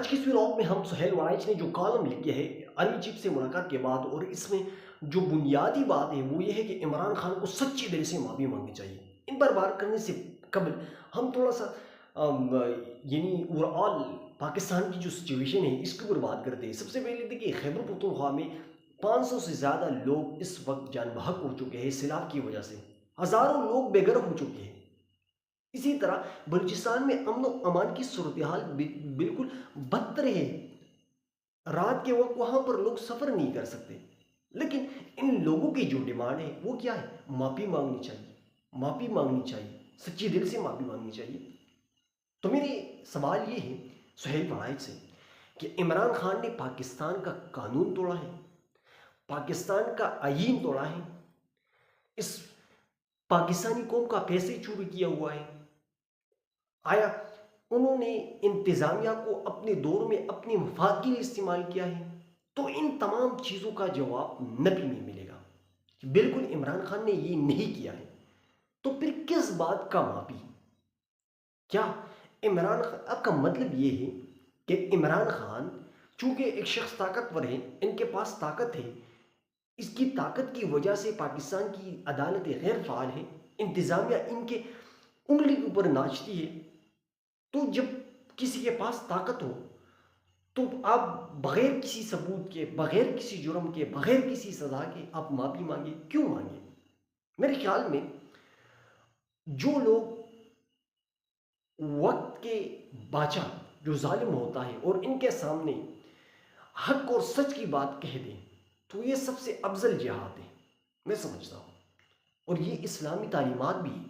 آج کی اس ولاگ میں ہم سہیل وائچ نے جو کالم لکھا ہے آرمی چیف سے ملاقات کے بعد، اور اس میں جو بنیادی بات ہے وہ یہ ہے کہ عمران خان کو سچی دل سے معافی مانگنی چاہیے۔ ان پر بات کرنے سے قبل ہم تھوڑا سا یعنی اوور آل پاکستان کی جو سچویشن ہے اس کے اوپر بات کرتے ہیں۔ سب سے پہلے دیکھیے، خیبر پختونخوا میں 500 سے زیادہ لوگ اس وقت جان بحق ہو چکے ہیں سیلاب کی وجہ سے، ہزاروں لوگ بے گھر ہو چکے ہیں۔ اسی طرح بلوچستان میں امن و امان کی صورتحال بالکل بدتر ہے، رات کے وقت وہاں پر لوگ سفر نہیں کر سکتے، لیکن ان لوگوں کی جو ڈیمانڈ ہے وہ کیا ہے؟ معافی مانگنی چاہیے، معافی مانگنی چاہیے، سچی دل سے معافی مانگنی چاہیے۔ تو میرے سوال یہ ہے سہیل وڑائچ سے کہ عمران خان نے پاکستان کا قانون توڑا ہے، پاکستان کا آئین توڑا ہے، اس پاکستانی قوم کا پیسے چوری کیا ہوا ہے، آیا انہوں نے انتظامیہ کو اپنے دور میں اپنے مفاد کے لیے استعمال کیا ہے؟ تو ان تمام چیزوں کا جواب نبی میں ملے گا کہ بالکل عمران خان نے یہ نہیں کیا ہے۔ تو پھر کس بات کا معافی؟ کیا عمران خان کا مطلب یہ ہے کہ عمران خان چونکہ ایک شخص طاقتور ہے، ان کے پاس طاقت ہے، اس کی طاقت کی وجہ سے پاکستان کی عدالتیں غیر فعال ہیں، انتظامیہ ان کے انگلی کے اوپر ناچتی ہے، تو جب کسی کے پاس طاقت ہو تو آپ بغیر کسی ثبوت کے، بغیر کسی جرم کے، بغیر کسی سزا کے آپ معافی مانگے؟ کیوں مانگے؟ میرے خیال میں جو لوگ وقت کے بادشاہ جو ظالم ہوتا ہے اور ان کے سامنے حق اور سچ کی بات کہہ دیں تو یہ سب سے افضل جہاد ہے، میں سمجھتا ہوں، اور یہ اسلامی تعلیمات بھی ہیں۔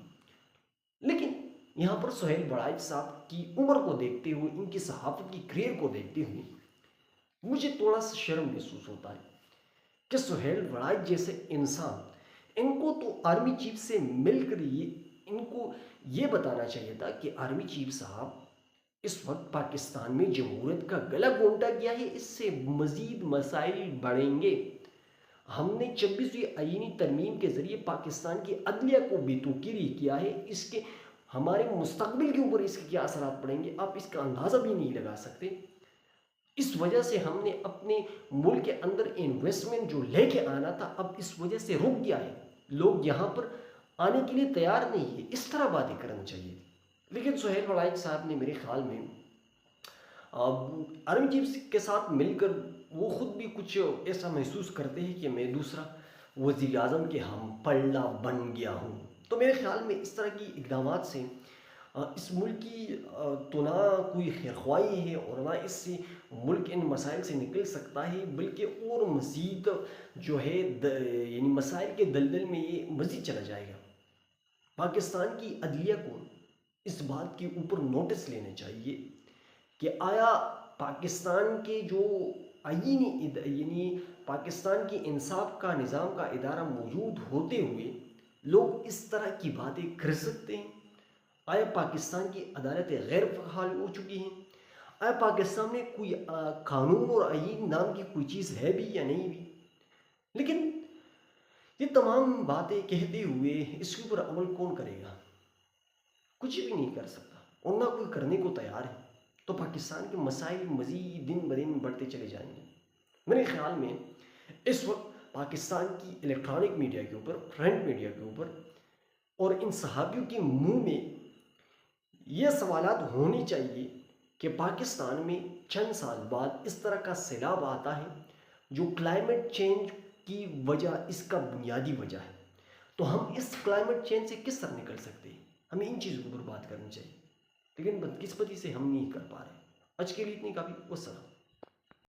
لیکن یہاں پر سہیل وڑائچ صاحب کی عمر کو دیکھتے ہوئے، ان کی صحافت کی کریئر کو دیکھتے ہوئے مجھے تھوڑا سا شرم محسوس ہوتا ہے کہ سہیل وڑائچ جیسے انسان، ان کو تو آرمی چیف سے مل کر ان کو یہ بتانا چاہیے تھا کہ آرمی چیف صاحب اس وقت پاکستان میں جمہوریت کا گلا گھونٹا گیا ہے، اس سے مزید مسائل بڑھیں گے۔ ہم نے 26ویں آئینی ترمیم کے ذریعے پاکستان کی عدلیہ کو بے توقیری کیا ہے، اس کے ہمارے مستقبل کے اوپر اس کے کیا اثرات پڑیں گے آپ اس کا اندازہ بھی نہیں لگا سکتے۔ اس وجہ سے ہم نے اپنے ملک کے اندر انویسٹمنٹ جو لے کے آنا تھا اب اس وجہ سے رک گیا ہے، لوگ یہاں پر آنے کے لیے تیار نہیں ہے۔ اس طرح باتیں کرنا چاہیے تھی، لیکن سہیل وڑائچ صاحب نے میرے خیال میں آرمی چیف کے ساتھ مل کر وہ خود بھی کچھ ایسا محسوس کرتے ہیں کہ میں دوسرا وزیر اعظم کے ہم پلہ بن گیا ہوں۔ تو میرے خیال میں اس طرح کی اقدامات سے اس ملک کی تو نہ کوئی خیرخواہی ہے اور نہ اس سے ملک ان مسائل سے نکل سکتا ہے، بلکہ اور مزید جو ہے یعنی مسائل کے دلدل میں یہ مزید چلا جائے گا۔ پاکستان کی عدلیہ کو اس بات کے اوپر نوٹس لینا چاہیے کہ آیا پاکستان کے جو آئینی یعنی پاکستان کی انصاف کا نظام کا ادارہ موجود ہوتے ہوئے لوگ اس طرح کی باتیں کر سکتے ہیں؟ آیا پاکستان کی عدالتیں غیر فعال ہو چکی ہیں؟ آیا پاکستان میں کوئی قانون اور آئین نام کی کوئی چیز ہے بھی یا نہیں بھی؟ لیکن یہ تمام باتیں کہتے ہوئے اس کے اوپر عمل کون کرے گا؟ کچھ بھی نہیں کر سکتا اور نہ کوئی کرنے کو تیار ہے، تو پاکستان کے مسائل مزید دن بدن بڑھتے چلے جائیں گے۔ میرے خیال میں اس وقت پاکستان کی الیکٹرانک میڈیا کے اوپر، پرنٹ میڈیا کے اوپر اور ان صحافیوں کے منہ میں یہ سوالات ہونے چاہیے کہ پاکستان میں چند سال بعد اس طرح کا سیلاب آتا ہے جو کلائمیٹ چینج کی وجہ، اس کا بنیادی وجہ ہے، تو ہم اس کلائمیٹ چینج سے کس طرح نکل سکتے ہیں؟ ہمیں ان چیزوں پر بات کرنی چاہیے، لیکن بدقسمتی سے ہم نہیں کر پا رہے۔ آج کے لیے اتنی کافی، والسلام۔